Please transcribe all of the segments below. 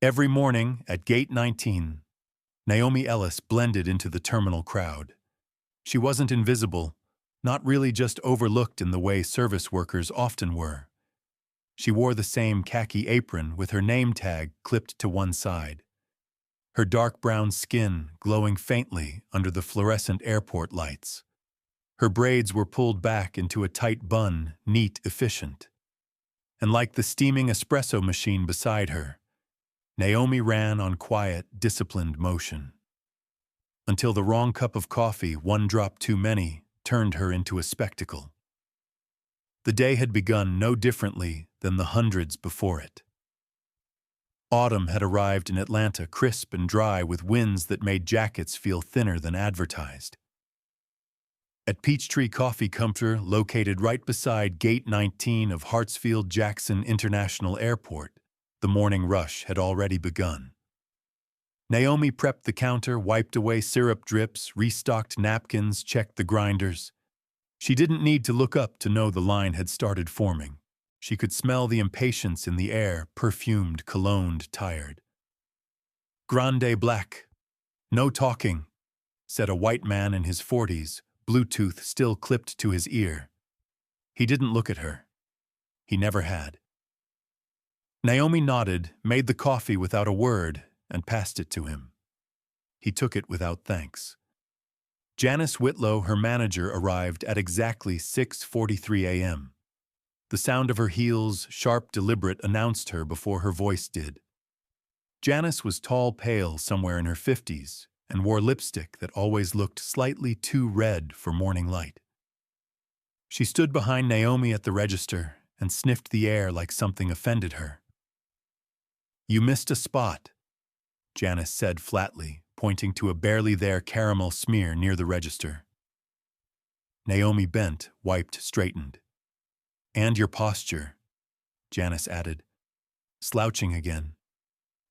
Every morning at Gate 19, Naomi Ellis blended into the terminal crowd. She wasn't invisible, not really just overlooked in the way service workers often were. She wore the same khaki apron with her name tag clipped to one side, her dark brown skin glowing faintly under the fluorescent airport lights. Her braids were pulled back into a tight bun, neat, efficient. And like the steaming espresso machine beside her, Naomi ran on quiet, disciplined motion. Until the wrong cup of coffee, one drop too many, turned her into a spectacle. The day had begun no differently than the hundreds before it. Autumn had arrived in Atlanta, crisp and dry, with winds that made jackets feel thinner than advertised. At Peachtree Coffee Compter, located right beside Gate 19 of Hartsfield-Jackson International Airport, the morning rush had already begun. Naomi prepped the counter, wiped away syrup drips, restocked napkins, checked the grinders. She didn't need to look up to know the line had started forming. She could smell the impatience in the air, perfumed, cologned, tired. "Grande black. No talking," said a white man in his 40s, Bluetooth still clipped to his ear. He didn't look at her. He never had. Naomi nodded, made the coffee without a word, and passed it to him. He took it without thanks. Janice Whitlow, her manager, arrived at exactly 6:43 a.m. The sound of her heels, sharp, deliberate, announced her before her voice did. Janice was tall, pale, somewhere in her 50s, and wore lipstick that always looked slightly too red for morning light. She stood behind Naomi at the register and sniffed the air like something offended her. "You missed a spot," Janice said flatly, pointing to a barely there caramel smear near the register. Naomi bent, wiped, straightened. "And your posture," Janice added. "Slouching again.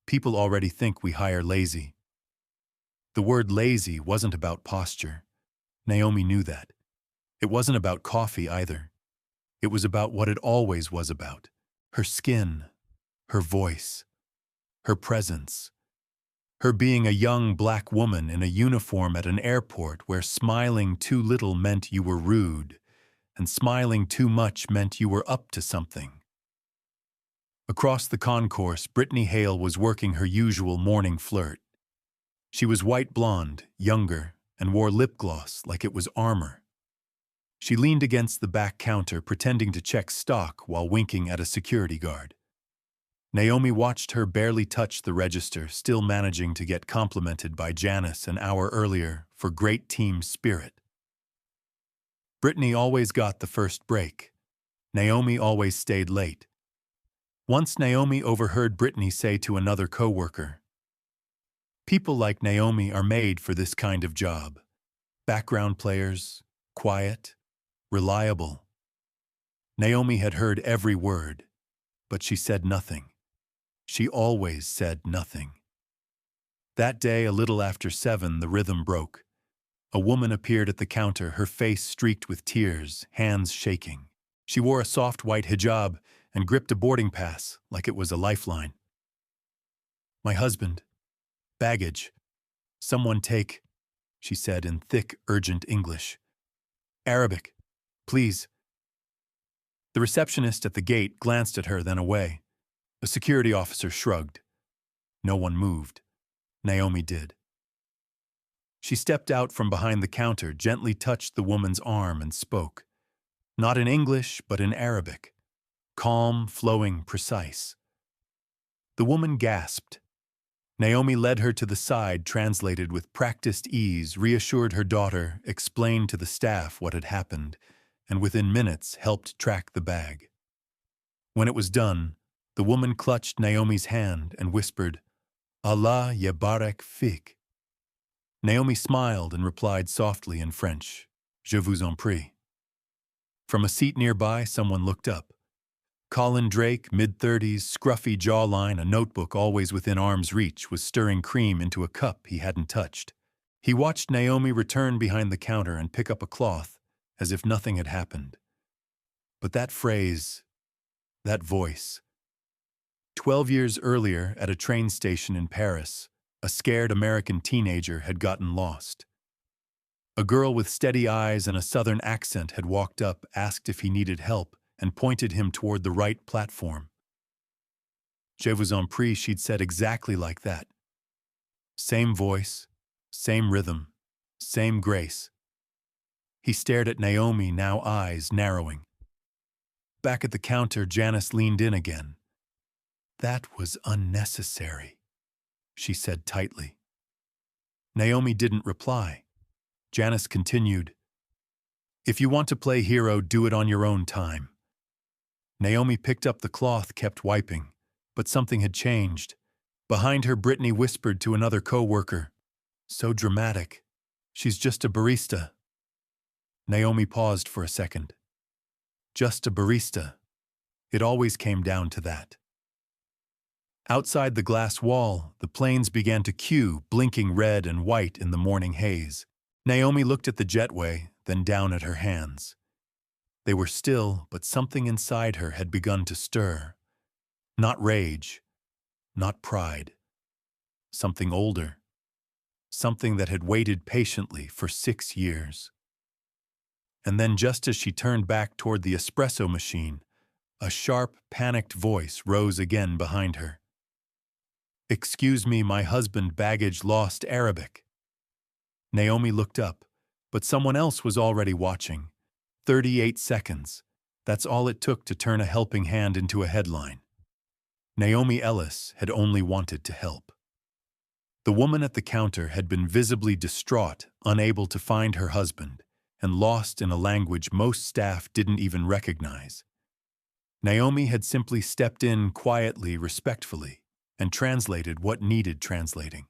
People already think we hire lazy." The word lazy wasn't about posture. Naomi knew that. It wasn't about coffee either. It was about what it always was about. Her skin, her voice, her presence. Her being a young black woman in a uniform at an airport where smiling too little meant you were rude, and smiling too much meant you were up to something. Across the concourse, Brittany Hale was working her usual morning flirt. She was white blonde, younger, and wore lip gloss like it was armor. She leaned against the back counter, pretending to check stock while winking at a security guard. Naomi watched her barely touch the register, still managing to get complimented by Janice an hour earlier for great team spirit. Brittany always got the first break. Naomi always stayed late. Once Naomi overheard Brittany say to another coworker, "People like Naomi are made for this kind of job. Background players, quiet, reliable." Naomi had heard every word, but she said nothing. She always said nothing. That day, a little after 7, the rhythm broke. A woman appeared at the counter, her face streaked with tears, hands shaking. She wore a soft white hijab and gripped a boarding pass like it was a lifeline. "My husband. Baggage. Someone take," she said in thick, urgent English. "Arabic. Please." The receptionist at the gate glanced at her, then away. A security officer shrugged. No one moved. Naomi did. She stepped out from behind the counter, gently touched the woman's arm, and spoke. Not in English, but in Arabic. Calm, flowing, precise. The woman gasped. Naomi led her to the side, translated with practiced ease, reassured her daughter, explained to the staff what had happened, and within minutes helped track the bag. When it was done, the woman clutched Naomi's hand and whispered, "Allah yabarak fik." Naomi smiled and replied softly in French, "Je vous en prie." From a seat nearby, someone looked up. Colin Drake, mid-30s, scruffy jawline, a notebook always within arm's reach, was stirring cream into a cup he hadn't touched. He watched Naomi return behind the counter and pick up a cloth, as if nothing had happened. But that phrase, that voice, 12 years earlier, at a train station in Paris, a scared American teenager had gotten lost. A girl with steady eyes and a southern accent had walked up, asked if he needed help, and pointed him toward the right platform. Je vous en prie, she'd said exactly like that. Same voice, same rhythm, same grace. He stared at Naomi, now eyes narrowing. Back at the counter, Janice leaned in again. That was unnecessary, she said tightly. Naomi didn't reply. Janice continued, If you want to play hero, do it on your own time. Naomi picked up the cloth, kept wiping, but something had changed. Behind her, Brittany whispered to another co-worker, So dramatic. She's just a barista. Naomi paused for a second. Just a barista. It always came down to that. Outside the glass wall, the planes began to queue, blinking red and white in the morning haze. Naomi looked at the jetway, then down at her hands. They were still, but something inside her had begun to stir. Not rage, not pride. Something older. Something that had waited patiently for 6 years. And then, just as she turned back toward the espresso machine, a sharp, panicked voice rose again behind her. Excuse me, my husband baggage lost Arabic. Naomi looked up, but someone else was already watching. 38 seconds. That's all it took to turn a helping hand into a headline. Naomi Ellis had only wanted to help. The woman at the counter had been visibly distraught, unable to find her husband, and lost in a language most staff didn't even recognize. Naomi had simply stepped in quietly, respectfully, and translated what needed translating.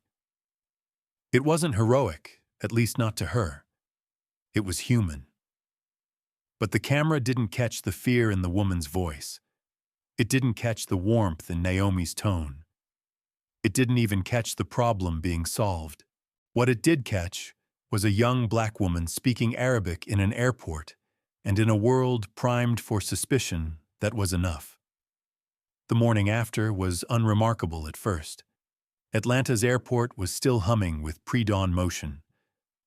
It wasn't heroic, at least not to her. It was human. But the camera didn't catch the fear in the woman's voice. It didn't catch the warmth in Naomi's tone. It didn't even catch the problem being solved. What it did catch was a young black woman speaking Arabic in an airport, and in a world primed for suspicion, that was enough. The morning after was unremarkable at first. Atlanta's airport was still humming with pre-dawn motion.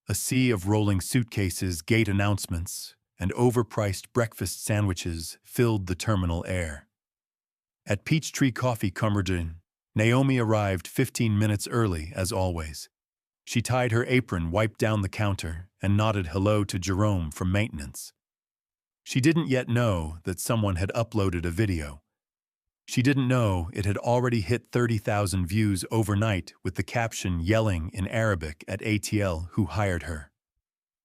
A sea of rolling suitcases, gate announcements, and overpriced breakfast sandwiches filled the terminal air. At Peachtree Coffee Cumberland, Naomi arrived 15 minutes early, as always. She tied her apron, wiped down the counter, and nodded hello to Jerome from maintenance. She didn't yet know that someone had uploaded a video. She didn't know it had already hit 30,000 views overnight with the caption yelling in Arabic at ATL who hired her.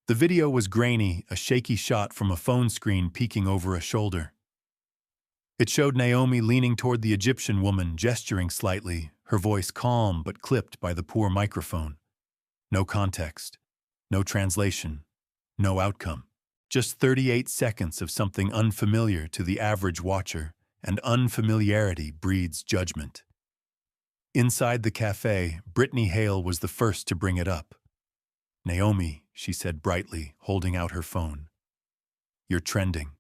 The video was grainy, a shaky shot from a phone screen peeking over a shoulder. It showed Naomi leaning toward the Egyptian woman, gesturing slightly, her voice calm but clipped by the poor microphone. No context, no translation, no outcome. Just 38 seconds of something unfamiliar to the average watcher, and unfamiliarity breeds judgment. Inside the cafe, Brittany Hale was the first to bring it up. Naomi, she said brightly, holding out her phone. You're trending.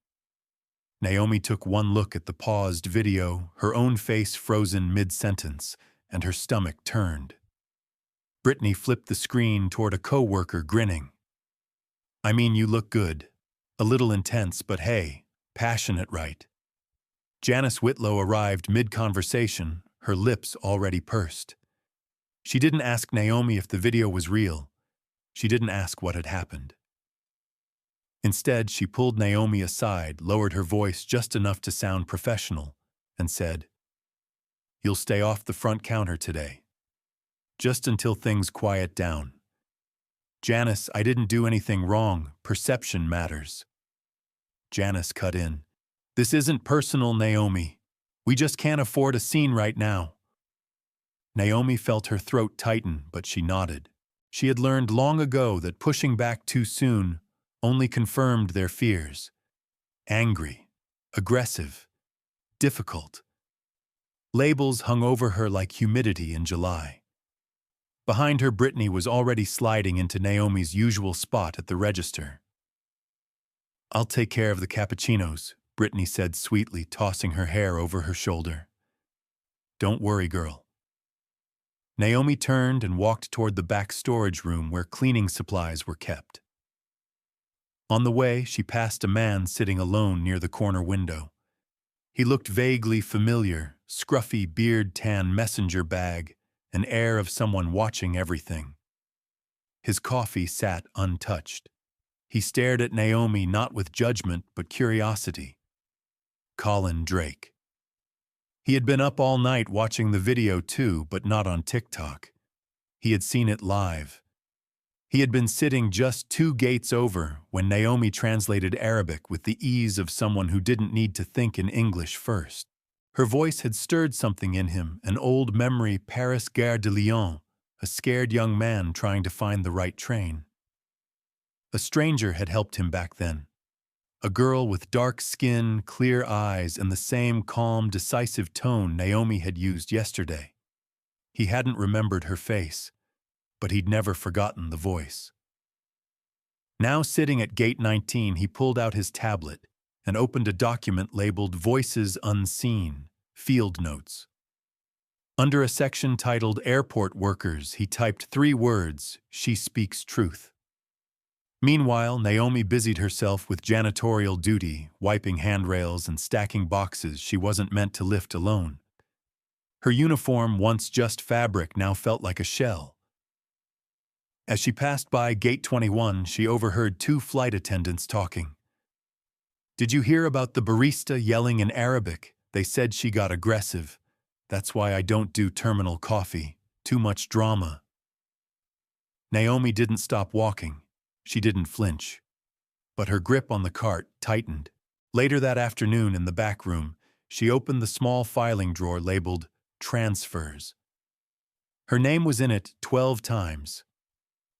Naomi took one look at the paused video, her own face frozen mid-sentence, and her stomach turned. Brittany flipped the screen toward a co-worker, grinning. I mean, you look good. A little intense, but hey, passionate, right? Janice Whitlow arrived mid-conversation, her lips already pursed. She didn't ask Naomi if the video was real. She didn't ask what had happened. Instead, she pulled Naomi aside, lowered her voice just enough to sound professional, and said, You'll stay off the front counter today. Just until things quiet down. Janice, I didn't do anything wrong. Perception matters. Janice cut in. This isn't personal, Naomi. We just can't afford a scene right now. Naomi felt her throat tighten, but she nodded. She had learned long ago that pushing back too soon only confirmed their fears. Angry, aggressive, difficult. Labels hung over her like humidity in July. Behind her, Brittany was already sliding into Naomi's usual spot at the register. I'll take care of the cappuccinos, Brittany said sweetly, tossing her hair over her shoulder. Don't worry, girl. Naomi turned and walked toward the back storage room where cleaning supplies were kept. On the way, she passed a man sitting alone near the corner window. He looked vaguely familiar, scruffy beard-tan messenger bag, an air of someone watching everything. His coffee sat untouched. He stared at Naomi not with judgment but curiosity. Colin Drake. He had been up all night watching the video too, but not on TikTok. He had seen it live. He had been sitting just 2 gates over when Naomi translated Arabic with the ease of someone who didn't need to think in English first. Her voice had stirred something in him, an old memory, Paris Gare de Lyon, a scared young man trying to find the right train. A stranger had helped him back then. A girl with dark skin, clear eyes, and the same calm, decisive tone Naomi had used yesterday. He hadn't remembered her face, but he'd never forgotten the voice. Now sitting at gate 19, he pulled out his tablet and opened a document labeled Voices Unseen, Field Notes. Under a section titled Airport Workers, he typed 3 words, "She speaks truth." Meanwhile, Naomi busied herself with janitorial duty, wiping handrails and stacking boxes she wasn't meant to lift alone. Her uniform, once just fabric, now felt like a shell. As she passed by Gate 21, she overheard 2 flight attendants talking. "Did you hear about the barista yelling in Arabic? They said she got aggressive. That's why I don't do terminal coffee. Too much drama." Naomi didn't stop walking. She didn't flinch. But her grip on the cart tightened. Later that afternoon in the back room, she opened the small filing drawer labeled Transfers. Her name was in it 12 times.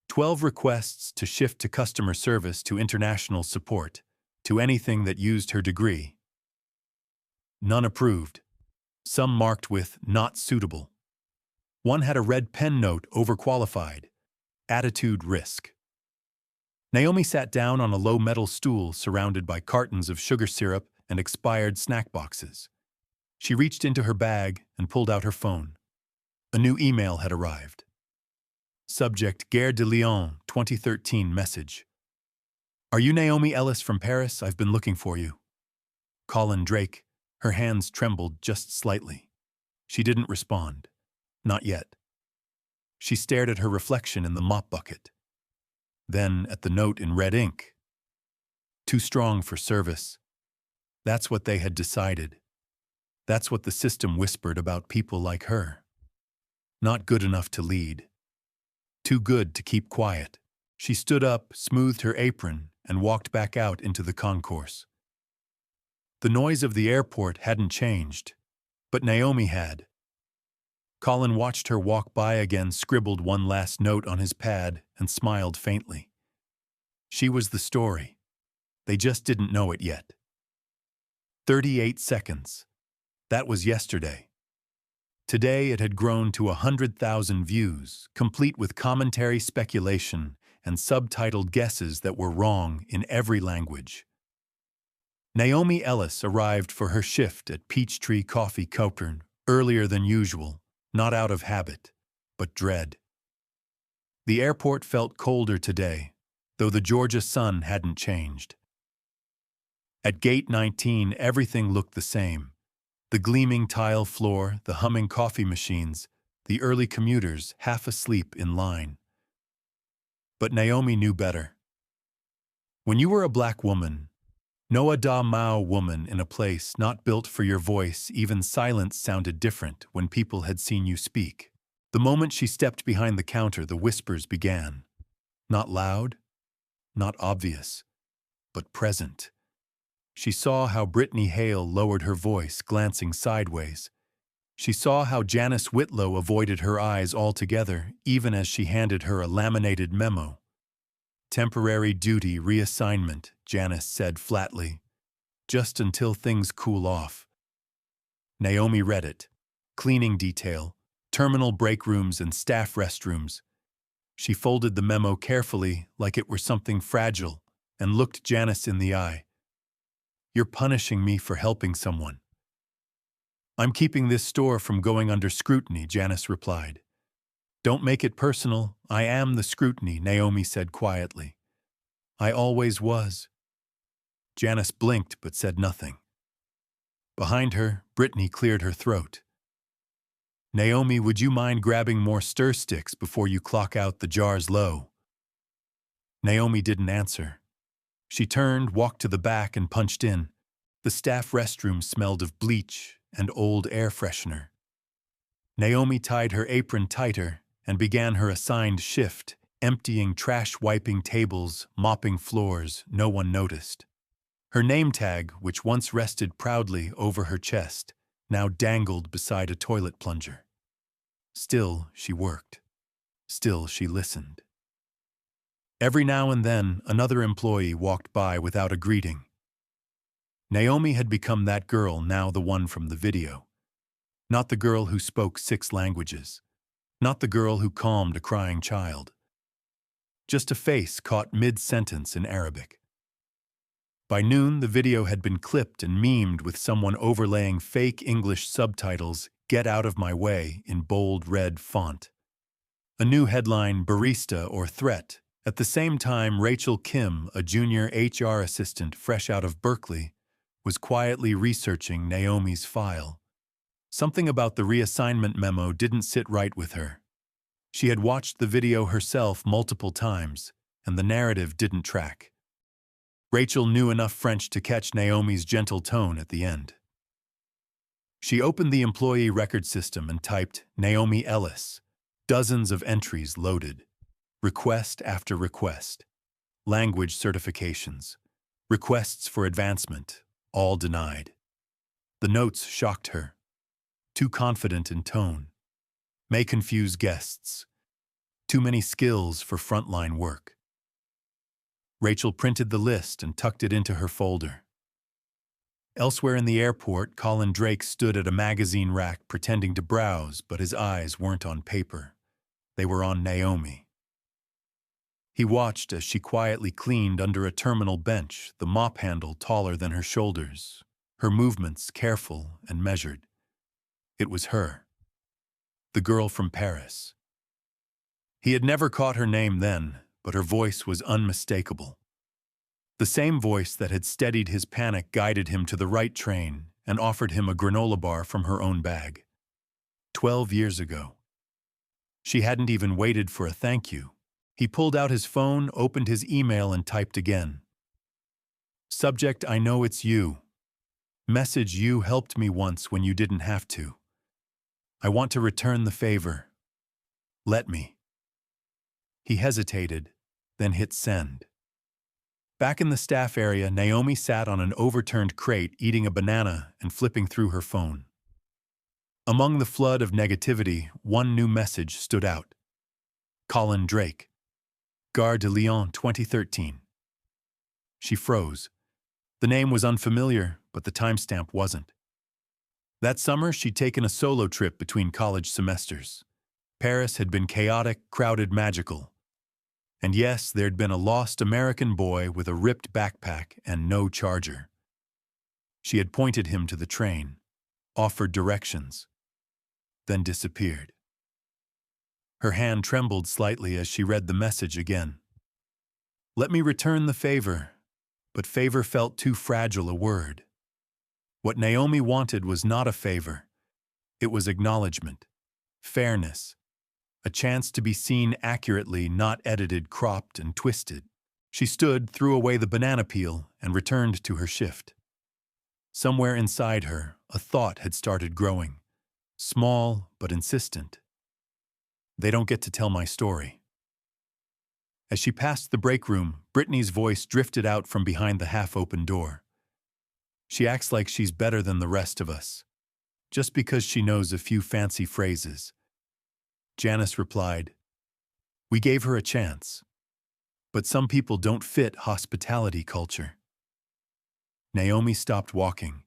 12 requests to shift to customer service, to international support, to anything that used her degree. None approved. Some marked with not suitable. One had a red pen note, overqualified. Attitude risk. Naomi sat down on a low metal stool surrounded by cartons of sugar syrup and expired snack boxes. She reached into her bag and pulled out her phone. A new email had arrived. Subject: Gare de Lyon, 2013 message. "Are you Naomi Ellis from Paris? I've been looking for you." Colin Drake. Her hands trembled just slightly. She didn't respond. Not yet. She stared at her reflection in the mop bucket. Then at the note in red ink. Too strong for service. That's what they had decided. That's what the system whispered about people like her. Not good enough to lead. Too good to keep quiet. She stood up, smoothed her apron, and walked back out into the concourse. The noise of the airport hadn't changed, but Naomi had. Colin watched her walk by again, scribbled one last note on his pad, and smiled faintly. She was the story. They just didn't know it yet. 38 seconds. That was yesterday. Today it had grown to 100,000 views, complete with commentary, speculation, and subtitled guesses that were wrong in every language. Naomi Ellis arrived for her shift at Peachtree Coffee Copern earlier than usual, not out of habit, but dread. The airport felt colder today, though the Georgia sun hadn't changed. At Gate 19, everything looked the same. The gleaming tile floor, the humming coffee machines, the early commuters half asleep in line. But Naomi knew better. When you were a black woman, Noa Da Mao woman in a place not built for your voice, even silence sounded different when people had seen you speak. The moment she stepped behind the counter, the whispers began. Not loud, not obvious, but present. She saw how Brittany Hale lowered her voice, glancing sideways. She saw how Janice Whitlow avoided her eyes altogether, even as she handed her a laminated memo. "Temporary duty reassignment," Janice said flatly. "Just until things cool off." Naomi read it. Cleaning detail, terminal break rooms and staff restrooms. She folded the memo carefully, like it were something fragile, and looked Janice in the eye. "You're punishing me for helping someone." I'm keeping this store from going under scrutiny, Janice replied. Don't make it personal. I am the scrutiny, Naomi said quietly. I always was. Janice blinked but said nothing. Behind her, Brittany cleared her throat. Naomi, would you mind grabbing more stir sticks before you clock out the jars low? Naomi didn't answer. She turned, walked to the back, and punched in. The staff restroom smelled of bleach and old air freshener. Naomi tied her apron tighter and began her assigned shift, emptying trash, wiping tables, mopping floors. No one noticed. Her name tag, which once rested proudly over her chest, now dangled beside a toilet plunger. Still, she worked. Still, she listened. Every now and then, another employee walked by without a greeting. Naomi had become that girl, now the one from the video. Not the girl who spoke 6 languages. Not the girl who calmed a crying child. Just a face caught mid-sentence in Arabic. By noon, the video had been clipped and memed with someone overlaying fake English subtitles, "Get out of my way," in bold red font. A new headline, "Barista" or "Threat." At the same time, Rachel Kim, a junior HR assistant fresh out of Berkeley, was quietly researching Naomi's file. Something about the reassignment memo didn't sit right with her. She had watched the video herself multiple times, and the narrative didn't track. Rachel knew enough French to catch Naomi's gentle tone at the end. She opened the employee record system and typed Naomi Ellis. Dozens of entries loaded. Request after request. Language certifications. Requests for advancement. All denied. The notes shocked her. Too confident in tone. May confuse guests. Too many skills for frontline work. Rachel printed the list and tucked it into her folder. Elsewhere in the airport, Colin Drake stood at a magazine rack pretending to browse, but his eyes weren't on paper. They were on Naomi. He watched as she quietly cleaned under a terminal bench, the mop handle taller than her shoulders, her movements careful and measured. It was her. The girl from Paris. He had never caught her name then, but her voice was unmistakable. The same voice that had steadied his panic guided him to the right train and offered him a granola bar from her own bag. 12 years ago. She hadn't even waited for a thank you. He pulled out his phone, opened his email, and typed again. Subject, I know it's you. Message, you helped me once when you didn't have to. I want to return the favor. Let me. He hesitated, then hit send. Back in the staff area, Naomi sat on an overturned crate eating a banana and flipping through her phone. Among the flood of negativity, one new message stood out. Colin Drake. Gare de Lyon, 2013. She froze. The name was unfamiliar, but the timestamp wasn't. That summer, she'd taken a solo trip between college semesters. Paris had been chaotic, crowded, magical. And yes, there'd been a lost American boy with a ripped backpack and no charger. She had pointed him to the train, offered directions, then disappeared. Her hand trembled slightly as she read the message again. Let me return the favor, but favor felt too fragile a word. What Naomi wanted was not a favor. It was acknowledgement, fairness, a chance to be seen accurately, not edited, cropped, and twisted. She stood, threw away the banana peel, and returned to her shift. Somewhere inside her, a thought had started growing, small but insistent. They don't get to tell my story. As she passed the break room, Brittany's voice drifted out from behind the half-open door. She acts like she's better than the rest of us, just because she knows a few fancy phrases. Janice replied, We gave her a chance. But some people don't fit hospitality culture. Naomi stopped walking.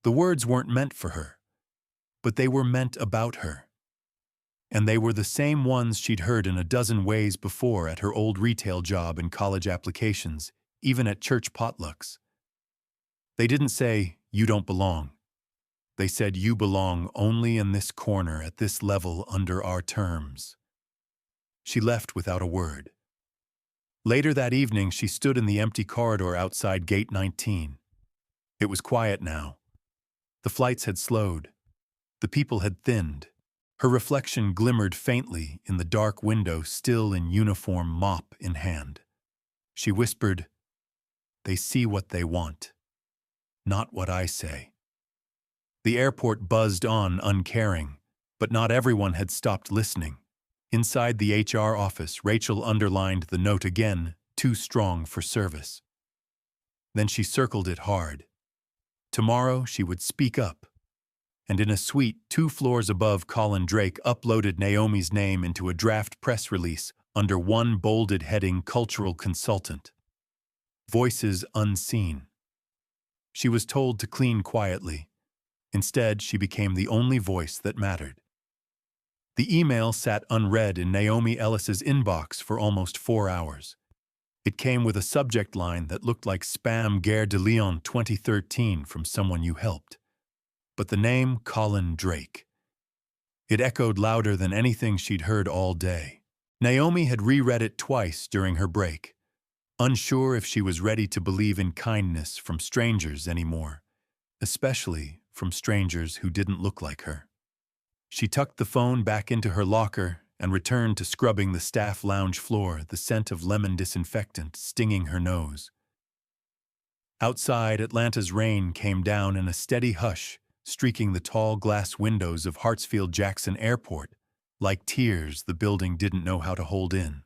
The words weren't meant for her, but they were meant about her. And they were the same ones she'd heard in a dozen ways before at her old retail job and college applications, even at church potlucks. They didn't say, you don't belong. They said you belong only in this corner at this level under our terms. She left without a word. Later that evening, she stood in the empty corridor outside Gate 19. It was quiet now. The flights had slowed. The people had thinned. Her reflection glimmered faintly in the dark window, still in uniform, mop in hand. She whispered, "They see what they want, not what I say." The airport buzzed on, uncaring, but not everyone had stopped listening. Inside the HR office, Rachel underlined the note again, "Too strong for service." Then she circled it hard. Tomorrow she would speak up. And in a suite 2 floors above, Colin Drake uploaded Naomi's name into a draft press release under one bolded heading, "Cultural Consultant." Voices unseen. She was told to clean quietly. Instead, she became the only voice that mattered. The email sat unread in Naomi Ellis's inbox for almost 4 hours. It came with a subject line that looked like spam Gare de Lyon 2013 from someone you helped. But the name Colin Drake. It echoed louder than anything she'd heard all day. Naomi had reread it twice during her break, unsure if she was ready to believe in kindness from strangers anymore, especially from strangers who didn't look like her. She tucked the phone back into her locker and returned to scrubbing the staff lounge floor, the scent of lemon disinfectant stinging her nose. Outside, Atlanta's rain came down in a steady hush, streaking the tall glass windows of Hartsfield-Jackson Airport, like tears the building didn't know how to hold in.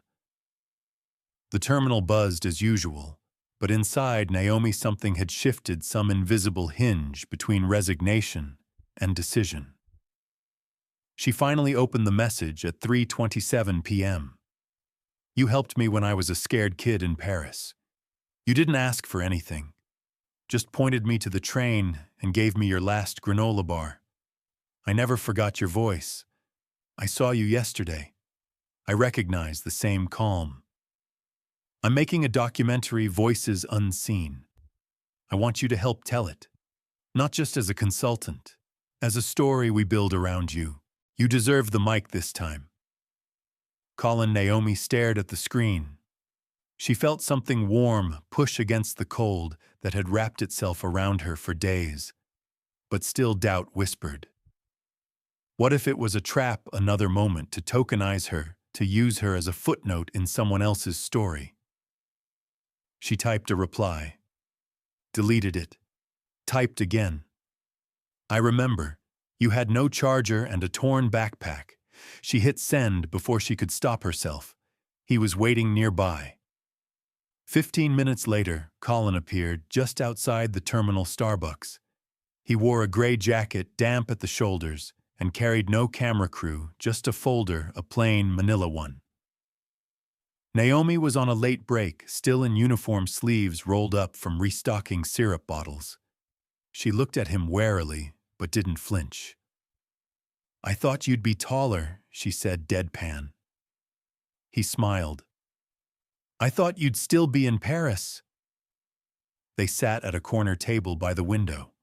The terminal buzzed as usual, but inside Naomi something had shifted, some invisible hinge between resignation and decision. She finally opened the message at 3:27 p.m. "You helped me when I was a scared kid in Paris. You didn't ask for anything. Just pointed me to the train and gave me your last granola bar. I never forgot your voice. I saw you yesterday. I recognize the same calm. I'm making a documentary, Voices Unseen. I want you to help tell it. Not just as a consultant, as a story we build around you. You deserve the mic this time." Colin. Naomi stared at the screen. She felt something warm push against the cold that had wrapped itself around her for days. But still doubt whispered. What if it was a trap, another moment to tokenize her, to use her as a footnote in someone else's story? She typed a reply. Deleted it. Typed again. "I remember. You had no charger and a torn backpack." She hit send before she could stop herself. He was waiting nearby. 15 minutes later, Colin appeared just outside the terminal Starbucks. He wore a gray jacket, damp at the shoulders, and carried no camera crew, just a folder, a plain manila one. Naomi was on a late break, still in uniform, sleeves rolled up from restocking syrup bottles. She looked at him warily, but didn't flinch. "I thought you'd be taller," she said, deadpan. He smiled. "I thought you'd still be in Paris." They sat at a corner table by the window.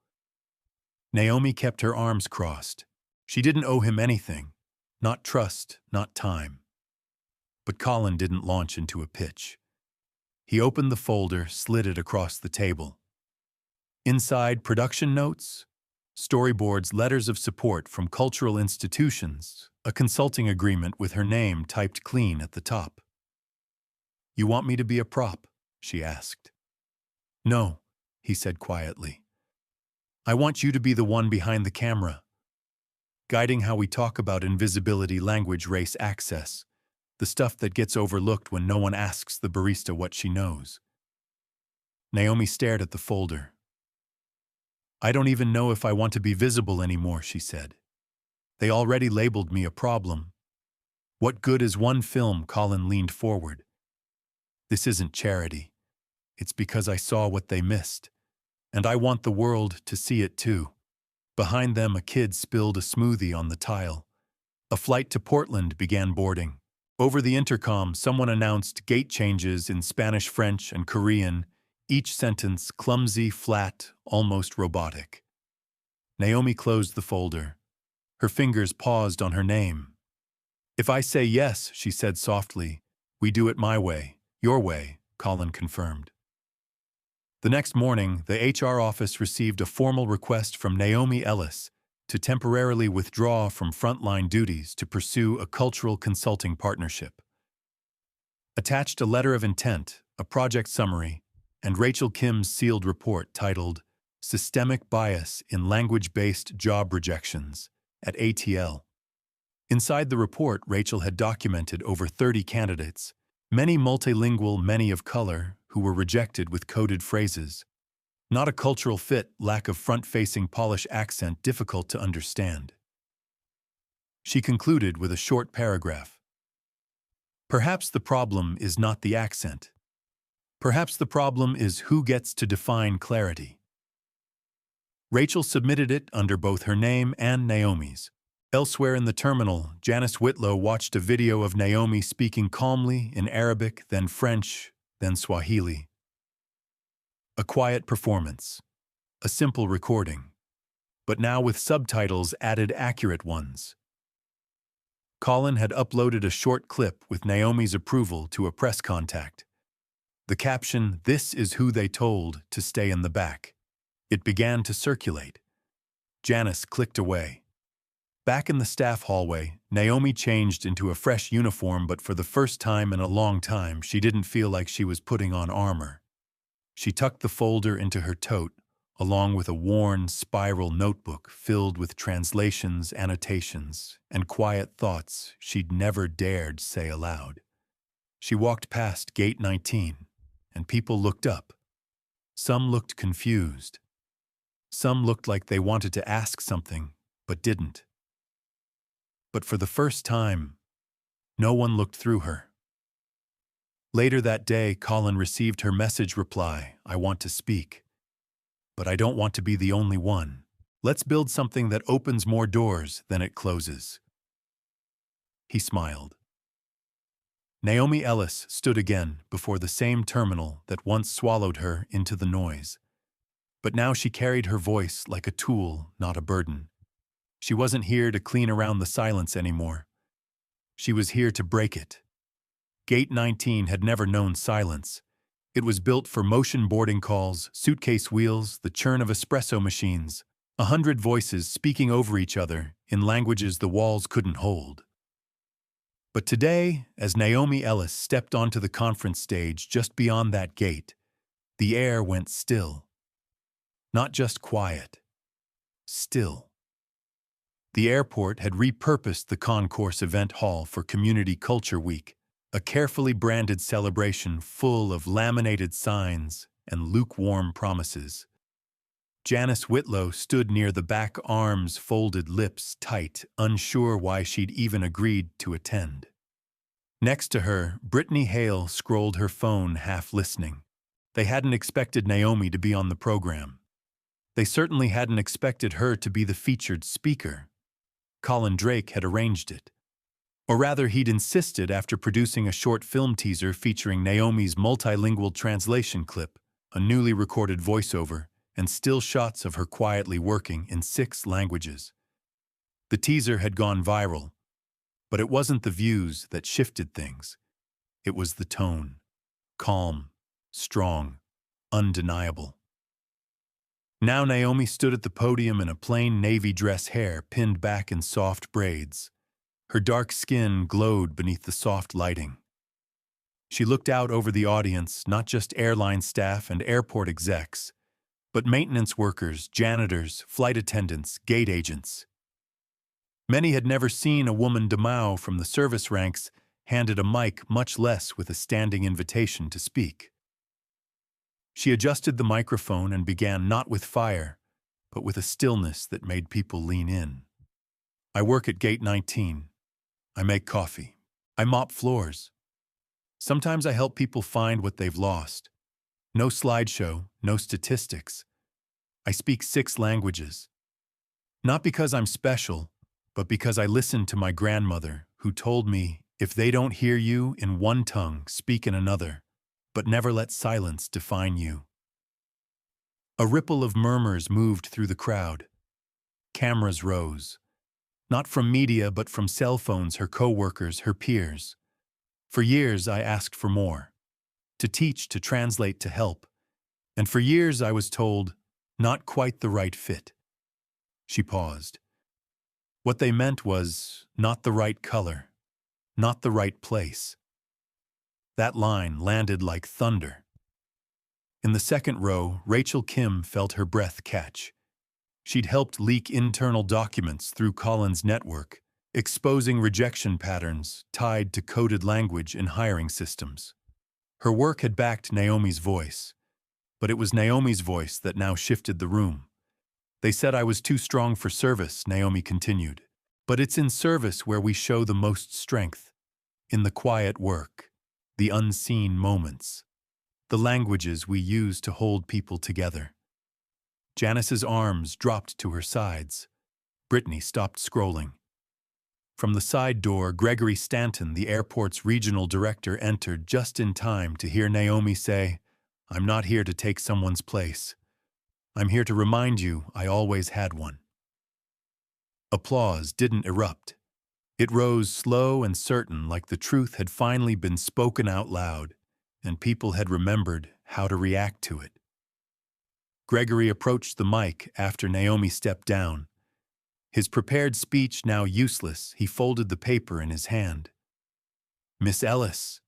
Naomi kept her arms crossed. She didn't owe him anything. Not trust, not time. But Colin didn't launch into a pitch. He opened the folder, slid it across the table. Inside, production notes, storyboards, letters of support from cultural institutions, a consulting agreement with her name typed clean at the top. "You want me to be a prop?" she asked. "No," he said quietly. "I want you to be the one behind the camera, guiding how we talk about invisibility, language, race, access, the stuff that gets overlooked when no one asks the barista what she knows." Naomi stared at the folder. "I don't even know if I want to be visible anymore," she said. "They already labeled me a problem." "What good is one film?" Colin leaned forward. "This isn't charity. It's because I saw what they missed. And I want the world to see it too." Behind them, a kid spilled a smoothie on the tile. A flight to Portland began boarding. Over the intercom, someone announced gate changes in Spanish, French, and Korean, each sentence clumsy, flat, almost robotic. Naomi closed the folder. Her fingers paused on her name. "If I say yes," she said softly, "we do it my way, your way," Colin confirmed. The next morning, the HR office received a formal request from Naomi Ellis to temporarily withdraw from frontline duties to pursue a cultural consulting partnership. Attached a letter of intent, a project summary, and Rachel Kim's sealed report titled Systemic Bias in Language-Based Job Rejections at ATL. Inside the report, Rachel had documented over 30 candidates, many multilingual, many of color, who were rejected with coded phrases. Not a cultural fit, lack of front-facing Polish accent difficult to understand. She concluded with a short paragraph. Perhaps the problem is not the accent. Perhaps the problem is who gets to define clarity. Rachel submitted it under both her name and Naomi's. Elsewhere in the terminal, Janice Whitlow watched a video of Naomi speaking calmly in Arabic, then French, then Swahili. A quiet performance, a simple recording, but now with subtitles added, accurate ones. Colin had uploaded a short clip with Naomi's approval to a press contact. The caption, "This is who they told to stay in the back." It began to circulate. Janice clicked away. Back in the staff hallway, Naomi changed into a fresh uniform, but for the first time in a long time, she didn't feel like she was putting on armor. She tucked the folder into her tote, along with a worn, spiral notebook filled with translations, annotations, and quiet thoughts she'd never dared say aloud. She walked past Gate 19, and people looked up. Some looked confused. Some looked like they wanted to ask something, but didn't. But for the first time, no one looked through her. Later that day, Colin received her message reply, "I want to speak. But I don't want to be the only one. Let's build something that opens more doors than it closes." He smiled. Naomi Ellis stood again before the same terminal that once swallowed her into the noise. But now she carried her voice like a tool, not a burden. She wasn't here to clean around the silence anymore. She was here to break it. Gate 19 had never known silence. It was built for motion boarding calls, suitcase wheels, the churn of espresso machines, 100 voices speaking over each other in languages the walls couldn't hold. But today, as Naomi Ellis stepped onto the conference stage just beyond that gate, the air went still. Not just quiet, still. The airport had repurposed the concourse event hall for Community Culture Week, a carefully branded celebration full of laminated signs and lukewarm promises. Janice Whitlow stood near the back, arms folded, lips tight, unsure why she'd even agreed to attend. Next to her, Brittany Hale scrolled her phone, half listening. They hadn't expected Naomi to be on the program. They certainly hadn't expected her to be the featured speaker. Colin Drake had arranged it. Or rather, he'd insisted after producing a short film teaser featuring Naomi's multilingual translation clip, a newly recorded voiceover, and still shots of her quietly working in 6 languages. The teaser had gone viral, but it wasn't the views that shifted things. It was the tone. Calm, strong, undeniable. Now Naomi stood at the podium in a plain navy dress, hair pinned back in soft braids. Her dark skin glowed beneath the soft lighting. She looked out over the audience, not just airline staff and airport execs, but maintenance workers, janitors, flight attendants, gate agents. Many had never seen a woman demou from the service ranks handed a mic, much less with a standing invitation to speak. She adjusted the microphone and began not with fire, but with a stillness that made people lean in. "I work at Gate 19. I make coffee. I mop floors. Sometimes I help people find what they've lost. No slideshow, no statistics. I speak 6 languages. Not because I'm special, but because I listened to my grandmother, who told me, if they don't hear you in one tongue, speak in another, but never let silence define you." A ripple of murmurs moved through the crowd. Cameras rose. Not from media, but from cell phones, her co-workers, her peers. For years, I asked for more. To teach, to translate, to help. And for years, I was told, not quite the right fit. She paused. What they meant was, not the right color. Not the right place. That line landed like thunder. In the second row, Rachel Kim felt her breath catch. She'd helped leak internal documents through Collins' network, exposing rejection patterns tied to coded language in hiring systems. Her work had backed Naomi's voice, but it was Naomi's voice that now shifted the room. They said I was too strong for service, Naomi continued. But it's in service where we show the most strength. In the quiet work, the unseen moments, the languages we use to hold people together. Janice's arms dropped to her sides. Brittany stopped scrolling. From the side door, Gregory Stanton, the airport's regional director, entered just in time to hear Naomi say, "I'm not here to take someone's place. I'm here to remind you I always had one." Applause didn't erupt. It rose slow and certain, like the truth had finally been spoken out loud, and people had remembered how to react to it. Gregory approached the mic after Naomi stepped down. His prepared speech now useless, he folded the paper in his hand. "Miss Ellis,"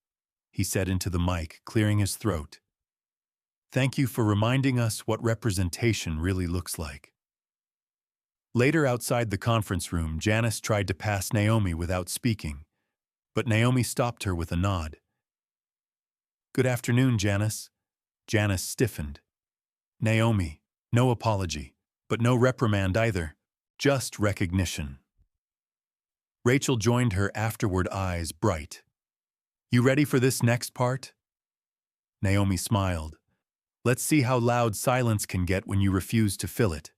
he said into the mic, clearing his throat. "Thank you for reminding us what representation really looks like." Later outside the conference room, Janice tried to pass Naomi without speaking, but Naomi stopped her with a nod. "Good afternoon, Janice." Janice stiffened. "Naomi, no apology, but no reprimand either, just recognition." Rachel joined her afterward, eyes bright. "You ready for this next part?" Naomi smiled. "Let's see how loud silence can get when you refuse to fill it."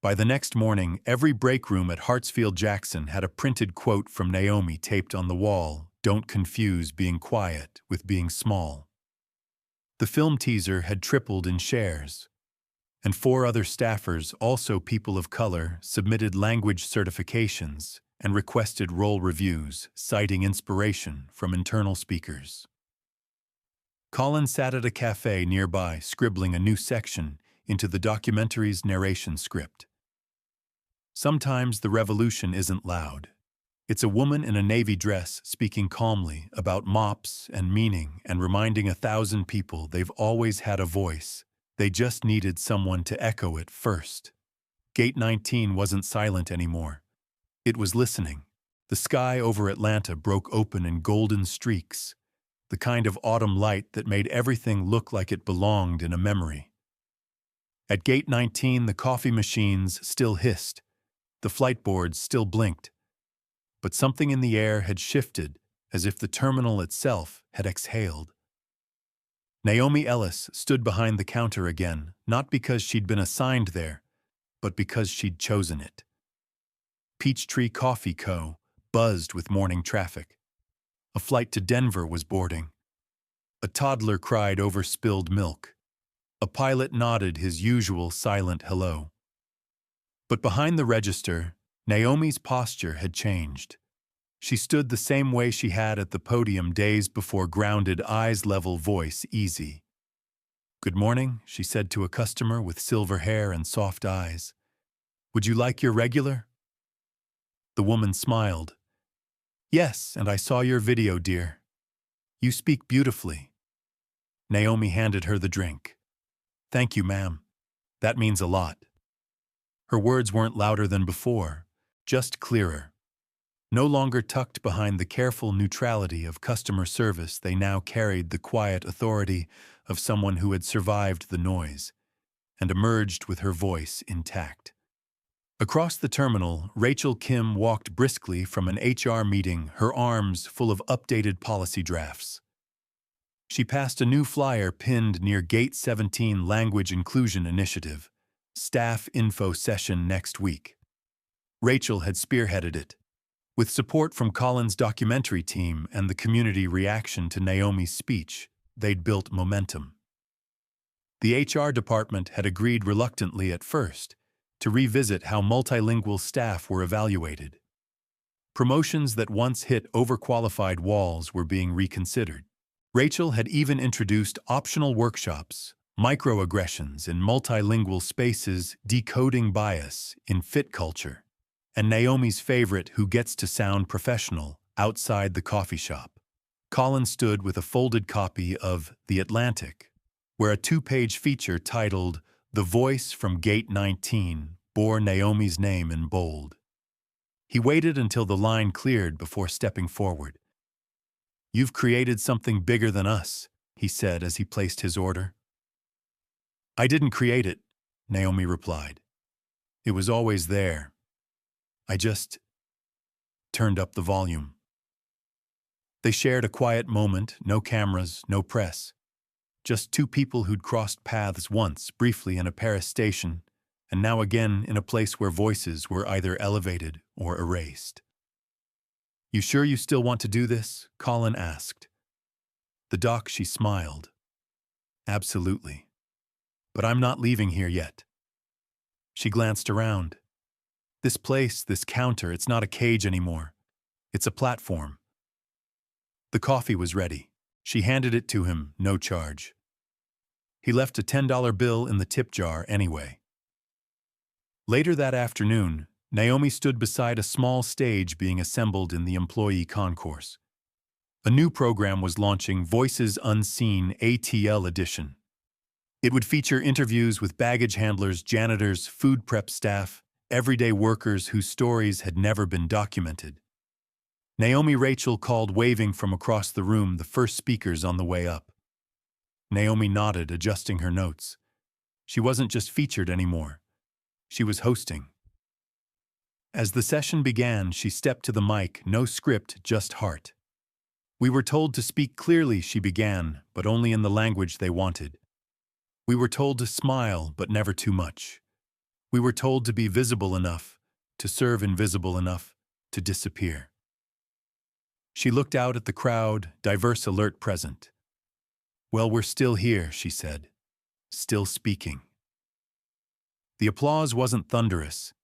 By the next morning, every break room at Hartsfield-Jackson had a printed quote from Naomi taped on the wall: "Don't confuse being quiet with being small." The film teaser had tripled in shares, and 4 other staffers, also people of color, submitted language certifications and requested role reviews, citing inspiration from internal speakers. Colin sat at a cafe nearby, scribbling a new section into the documentary's narration script. Sometimes the revolution isn't loud. It's a woman in a navy dress speaking calmly about mops and meaning and reminding 1,000 people they've always had a voice. They just needed someone to echo it first. Gate 19 wasn't silent anymore. It was listening. The sky over Atlanta broke open in golden streaks, the kind of autumn light that made everything look like it belonged in a memory. At Gate 19, the coffee machines still hissed. The flight boards still blinked. But something in the air had shifted, as if the terminal itself had exhaled. Naomi Ellis stood behind the counter again, not because she'd been assigned there, but because she'd chosen it. Peachtree Coffee Co. buzzed with morning traffic. A flight to Denver was boarding. A toddler cried over spilled milk. A pilot nodded his usual silent hello. But behind the register, Naomi's posture had changed. She stood the same way she had at the podium days before, grounded, eyes-level, voice easy. "Good morning," she said to a customer with silver hair and soft eyes. "Would you like your regular?" The woman smiled. "Yes, and I saw your video, dear. You speak beautifully." Naomi handed her the drink. "Thank you, ma'am. That means a lot." Her words weren't louder than before, just clearer. No longer tucked behind the careful neutrality of customer service, they now carried the quiet authority of someone who had survived the noise and emerged with her voice intact. Across the terminal, Rachel Kim walked briskly from an HR meeting, her arms full of updated policy drafts. She passed a new flyer pinned near Gate 17, Language Inclusion Initiative, Staff Info Session next week. Rachel had spearheaded it. With support from Colin's documentary team and the community reaction to Naomi's speech, they'd built momentum. The HR department had agreed reluctantly at first, to revisit how multilingual staff were evaluated. Promotions that once hit overqualified walls were being reconsidered. Rachel had even introduced optional workshops, microaggressions in multilingual spaces, decoding bias in fit culture, and Naomi's favorite, who gets to sound professional, outside the coffee shop. Colin stood with a folded copy of The Atlantic, where a 2-page feature titled The Voice from Gate 19 bore Naomi's name in bold. He waited until the line cleared before stepping forward. "You've created something bigger than us," he said as he placed his order. "I didn't create it," Naomi replied. "It was always there. I just turned up the volume." They shared a quiet moment, no cameras, no press. Just two people who'd crossed paths once, briefly in a Paris station, and now again in a place where voices were either elevated or erased. "You sure you still want to do this?" Colin asked. The doc, she smiled. "Absolutely. But I'm not leaving here yet." She glanced around. This place, this counter, it's not a cage anymore. It's a platform. The coffee was ready. She handed it to him, no charge. He left a $10 bill in the tip jar anyway. Later that afternoon, Naomi stood beside a small stage being assembled in the employee concourse. A new program was launching, Voices Unseen ATL Edition. It would feature interviews with baggage handlers, janitors, food prep staff, everyday workers whose stories had never been documented. Rachel called, waving from across the room, the first speakers on the way up. Naomi nodded, adjusting her notes. She wasn't just featured anymore. She was hosting. As the session began, she stepped to the mic, no script, just heart. "We were told to speak clearly," she began, but only in the language they wanted. "We were told to smile, but never too much. We were told to be visible enough, to serve invisible enough, to disappear." She looked out at the crowd, diverse, alert, present. "Well, we're still here," she said. "Still speaking." The applause wasn't thunderous.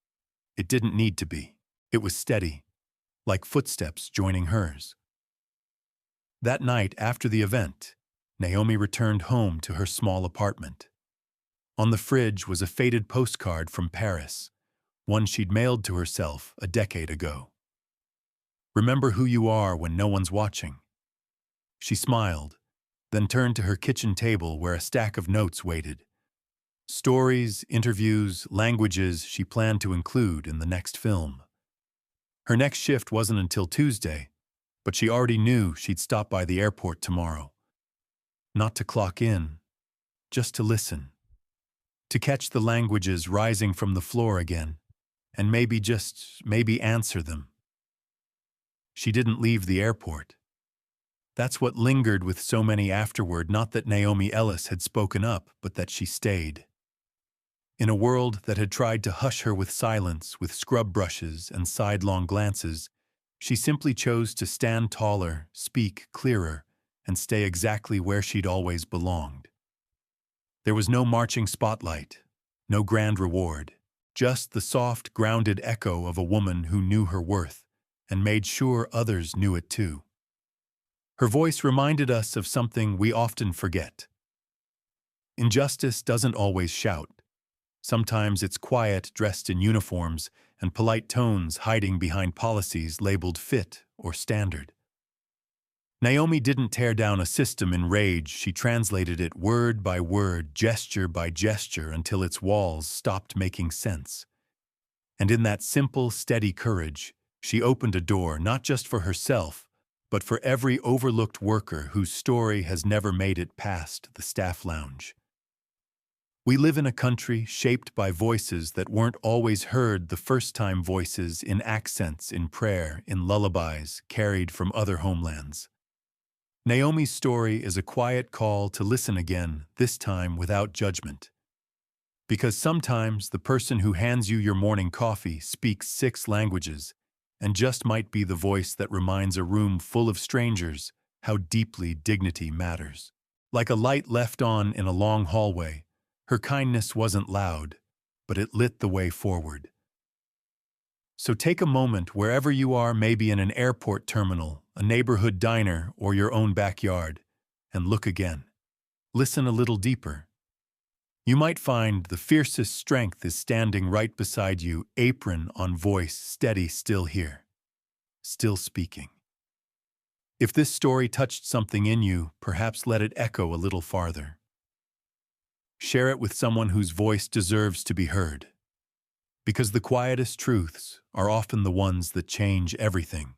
It didn't need to be. It was steady, like footsteps joining hers. That night, after the event, Naomi returned home to her small apartment. On the fridge was a faded postcard from Paris, one she'd mailed to herself a decade ago. "Remember who you are when no one's watching." She smiled, then turned to her kitchen table where a stack of notes waited. Stories, interviews, languages she planned to include in the next film. Her next shift wasn't until Tuesday, but she already knew she'd stop by the airport tomorrow. Not to clock in, just to listen. To catch the languages rising from the floor again, and maybe answer them. She didn't leave the airport. That's what lingered with so many afterward, not that Naomi Ellis had spoken up, but that she stayed. In a world that had tried to hush her with silence, with scrub brushes and sidelong glances, she simply chose to stand taller, speak clearer, and stay exactly where she'd always belonged. There was no marching spotlight, no grand reward, just the soft, grounded echo of a woman who knew her worth and made sure others knew it too. Her voice reminded us of something we often forget. Injustice doesn't always shout. Sometimes it's quiet, dressed in uniforms, and polite tones hiding behind policies labeled fit or standard. Naomi didn't tear down a system in rage. She translated it word by word, gesture by gesture, until its walls stopped making sense. And in that simple, steady courage, she opened a door not just for herself, but for every overlooked worker whose story has never made it past the staff lounge. We live in a country shaped by voices that weren't always heard the first time, voices in accents, in prayer, in lullabies carried from other homelands. Naomi's story is a quiet call to listen again, this time without judgment. Because sometimes the person who hands you your morning coffee speaks 6 languages and just might be the voice that reminds a room full of strangers how deeply dignity matters. Like a light left on in a long hallway, her kindness wasn't loud, but it lit the way forward. So take a moment wherever you are, maybe in an airport terminal, a neighborhood diner, or your own backyard, and look again. Listen a little deeper. You might find the fiercest strength is standing right beside you, apron on voice, steady, still here, still speaking. If this story touched something in you, perhaps let it echo a little farther. Share it with someone whose voice deserves to be heard. Because the quietest truths are often the ones that change everything.